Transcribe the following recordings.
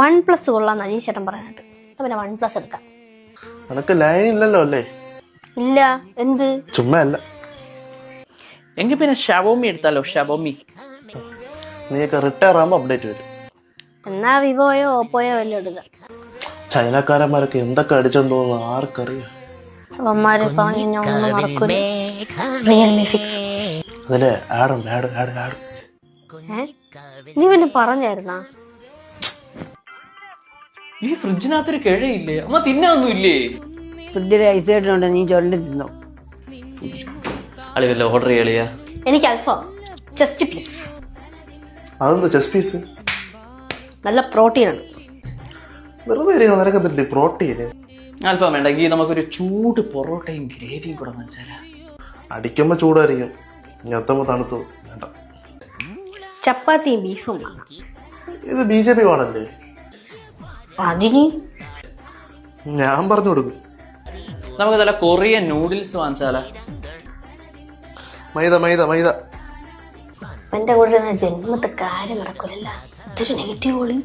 OnePlus കൊള്ളാന്നാ ഈ ചേട്ടൻ പറയാനായിട്ട്. പിന്നെ OnePlus എടുക്കാം. നിനക്ക് ലൈൻ ഇല്ലല്ലോ അല്ലേ? ഇല്ല. എന്ത്? ചുമ്മാ അല്ല. എങ്കിൽ പിന്നെ ഷവോമി എടുത്താലോ? ഷവോമി. നീയൊക്കെ റിട്ടയർ ആകുമ്പോൾ അപ്ഡേറ്റ് വരും. എന്നാ വിവോയോ ഓപ്പോയോ വല്ലതും എടുക്കാം. ചൈനക്കാരന്മാരൊക്കെ എന്തൊക്കെ അടിച്ചോണ്ട് പോകുന്നു ആർക്കറിയാം. അവന്മാര് പറഞ്ഞ ഒന്നും മറക്കൂല. റിയൽമി 6. അതിലെ ആടുണ്ട് ആട്. നീ വല്ല പറഞ്ഞായിരുന്നാ? ഈ ഫ്രിഡ്ജിനകത്തൊരു കിഴയില്ലേ? അമ്മ തിന്നൊന്നും ഇല്ലേ? ഫ്രിഡ്ജിൽ ഐസായിട്ടുണ്ട്, നീ ചൊല്ലി തിന്നോ. അളി വല്ല ഓർഡർ ചെയ്യളിയാ? എനിക്ക് അൽഫാം ചെസ്റ്റ് പീസ്. അതെന്താ ചെസ്റ്റ് പീസ്? നല്ല പ്രോട്ടീൻ ആണ്. വെറുതെ നിനക്ക് പ്രോട്ടീന്. അൽഫാം വേണ്ടെങ്കിൽ നമുക്കൊരു ചൂട് പൊറോട്ടയും ഗ്രേവിയും കൂടെ വെച്ചാലാ. അടിക്കുമ്പോ ചൂടായിരിക്കും, ഞെത്തുമ്പോ തണുത്തു. വേണ്ട. ചപ്പാത്തിയും ബീഫും വേണം. ഇത് BJP കാണല്ലേ? അതിന് ഞാൻ പറഞ്ഞു കൊടുക്കും. നമുക്ക് നല്ല കൊറിയൻ നൂഡിൽസ് വാങ്ങിച്ചാലാ? മൈദ. എന്റെ കൂടെ ജന്മത്തെ കാര്യം നടക്കൂലല്ല. ഇതൊരു നെഗറ്റീവ് ഓളി.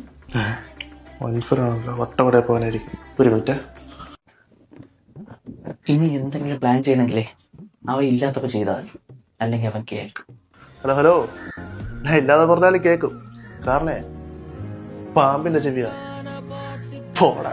വൻഫറാണല്ലോ, വട്ടം കൂടെ പോകാനായിരിക്കും. ഒരു മിനിറ്റ്. ഇനി എന്തെങ്കിലും പ്ലാൻ ചെയ്യണമെങ്കിലേ അവ ഇല്ലാത്തപ്പോ ചെയ്താൽ, അല്ലെങ്കിൽ അവൻ കേൾക്കും. ഹലോ ഞാൻ ഇല്ലാതെ പറഞ്ഞാലും കേക്കും. കാരണേ പാമ്പിന്റെ ചെവിയാ. പോടാ.